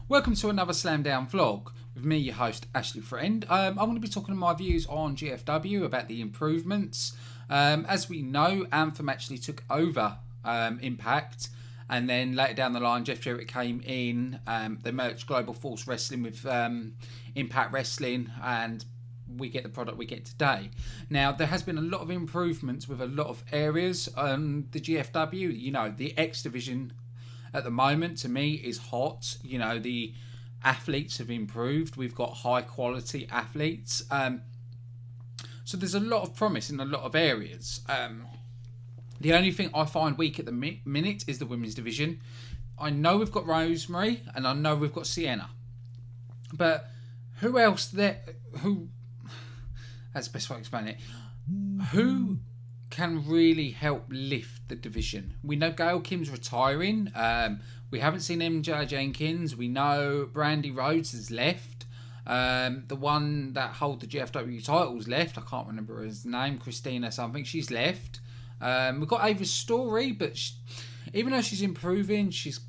Welcome to another Slamdown vlog with me, your host Ashley Friend. I'm going to be talking my views on GFW about the improvements. As we know, Anthem actually took over Impact, and then later down the line, Jeff Jarrett came in. They merged Global Force Wrestling with Impact Wrestling, and we get the product we get today. Now, there has been a lot of improvements with a lot of areas. The GFW, you know, the X division at the moment, to me, is hot. You know, the athletes have improved. We've got high quality athletes. So there's a lot of promise in a lot of areas. The only thing I find weak at the minute is the women's division. I know we've got Rosemary and I know we've got Sienna. But who else there? That's the best way to explain it. Who can really help lift the division? We know Gail Kim's retiring. We haven't seen MJ Jenkins. We know Brandy Rhodes has left. The one that holds the GFW titles left. I can't remember his name. Christina something. She's left. We've got Ava's Story, but even though she's improving, she's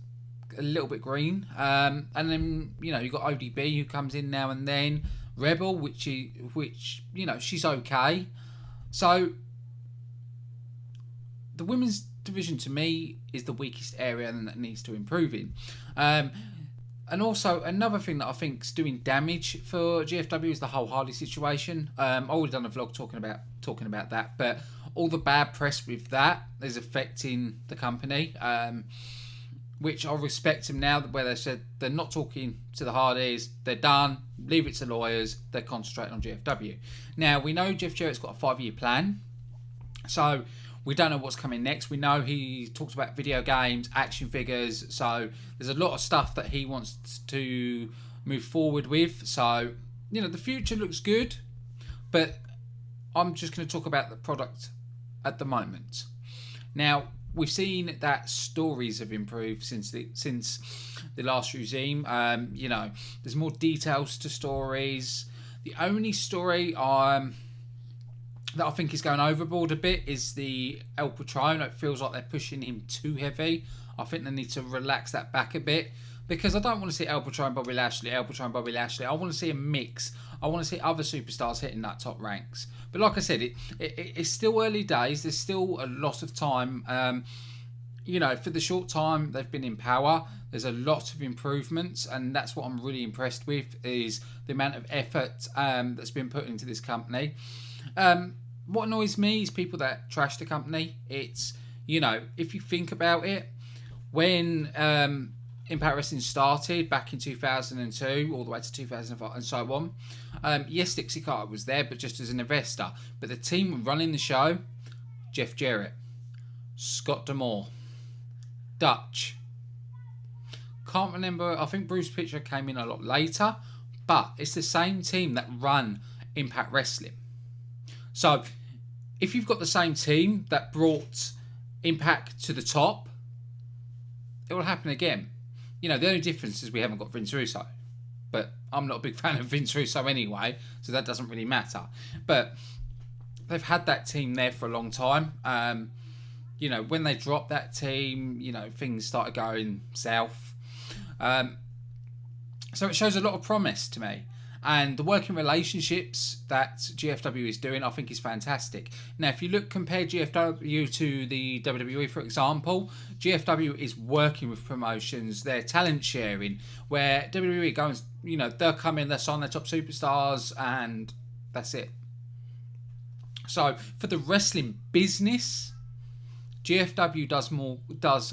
a little bit green. And then, you know, you've got ODB who comes in now and then. Rebel, which you know, she's okay. So the women's division, to me, is the weakest area and that needs to improve in. And also, another thing that I think is doing damage for GFW is the whole Harley situation. I've already done a vlog talking about that, but all the bad press with that is affecting the company, which I respect them now, where they said they're not talking to the Hardys, they're done, leave it to lawyers, they're concentrating on GFW. Now, we know Jeff Jarrett's got a 5-year plan, so we don't know what's coming next. We know he talks about video games, action figures, so there's a lot of stuff that he wants to move forward with. So, you know, the future looks good, but I'm just going to talk about the product at the moment. Now, we've seen that stories have improved since the last regime. You know, there's more details to stories. The only story that I think is going overboard a bit is the El Patron. It feels like they're pushing him too heavy. I think they need to relax that back a bit, because I don't want to see El Patron, Bobby Lashley. I want to see a mix. I want to see other superstars hitting that top ranks. But like I said, it's still early days. There's still a lot of time. You know, for the short time they've been in power, there's a lot of improvements, and that's what I'm really impressed with, is the amount of effort that's been put into this company. What annoys me is people that trash the company. It's, you know, if you think about it, when Impact Wrestling started back in 2002 all the way to 2005 and so on, yes, Dixie Carter was there, but just as an investor. But the team running the show: Jeff Jarrett, Scott D'Amore, Dutch. Can't remember, I think Bruce Pitcher came in a lot later, but it's the same team that run Impact Wrestling. So, if you've got the same team that brought Impact to the top, it will happen again. You know, the only difference is we haven't got Vince Russo. But I'm not a big fan of Vince Russo anyway, so that doesn't really matter. But they've had that team there for a long time. You know, when they dropped that team, you know, things started going south. So it shows a lot of promise to me. And the working relationships that GFW is doing, I think, is fantastic. Now, if you compare GFW to the WWE, for example, GFW is working with promotions, they're talent sharing, where WWE goes, you know, they'll come in, they'll sign their top superstars, and that's it. So, for the wrestling business, GFW does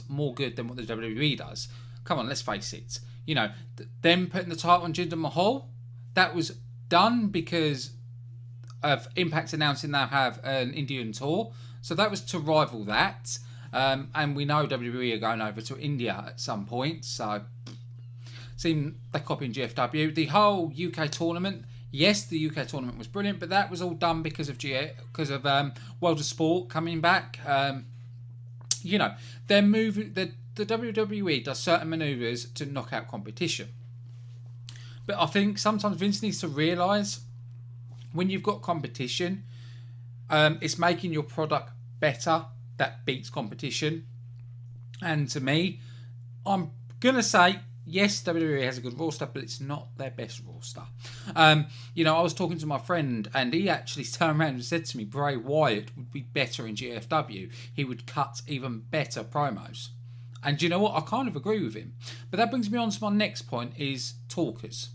more good than what the WWE does. Come on, let's face it. You know, them putting the title on Jinder Mahal, that was done because of Impact announcing they'll have an Indian tour. So that was to rival that. And we know WWE are going over to India at some point. So seem they're copying GFW. The whole UK tournament, yes, the UK tournament was brilliant, but that was all done because of World of Sport coming back. You know, they're moving. The WWE does certain manoeuvres to knock out competition. But I think sometimes Vince needs to realise, when you've got competition, it's making your product better that beats competition. And to me, I'm going to say yes, WWE has a good roster, but it's not their best roster. You know, I was talking to my friend, and he actually turned around and said to me, Bray Wyatt would be better in GFW. He would cut even better promos. And you know what? I kind of agree with him. But that brings me on to my next point, is talkers.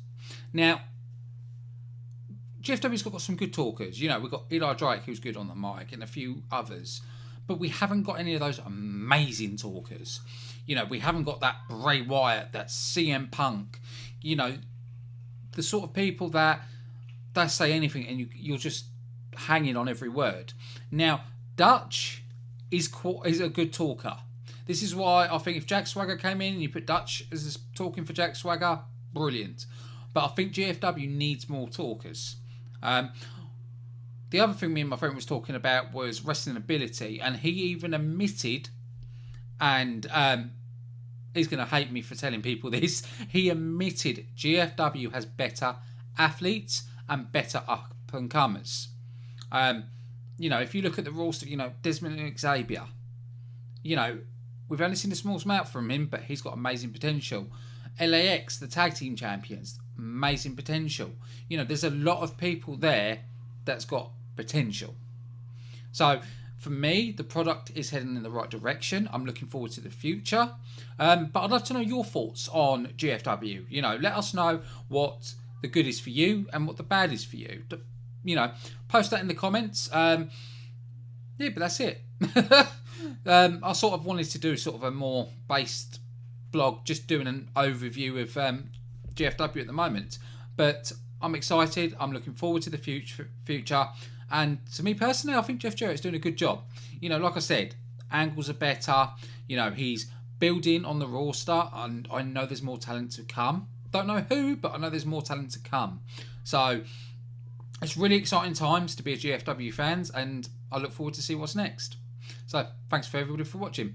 Now, GFW's got some good talkers. You know, we've got Eli Drake, who's good on the mic, and a few others. But we haven't got any of those amazing talkers. You know, we haven't got that Bray Wyatt, that CM Punk. You know, the sort of people that they say anything and you're just hanging on every word. Now, Dutch is a good talker. This is why I think if Jack Swagger came in and you put Dutch as talking for Jack Swagger, brilliant. But I think GFW needs more talkers. The other thing me and my friend was talking about was wrestling ability, and he even admitted, and he's going to hate me for telling people this, he admitted GFW has better athletes and better up-and-comers. You know, if you look at the roster, you know, Desmond Xavier, you know, we've only seen a small amount from him, but he's got amazing potential. LAX, the tag team champions, amazing potential. You know, there's a lot of people there that's got potential. So for me, the product is heading in the right direction. I'm looking forward to the future. But I'd love to know your thoughts on GFW. You know, let us know what the good is for you and what the bad is for you. You know, post that in the comments. Yeah, but that's it. I sort of wanted to do sort of a more based blog, just doing an overview of GFW at the moment. But I'm excited. I'm looking forward to the future. And to me personally, I think Jeff Jarrett's doing a good job. You know, like I said, angles are better. You know, he's building on the roster, and I know there's more talent to come. Don't know who, but I know there's more talent to come. So it's really exciting times to be a GFW fans, and I look forward to see what's next. So thanks for everybody for watching.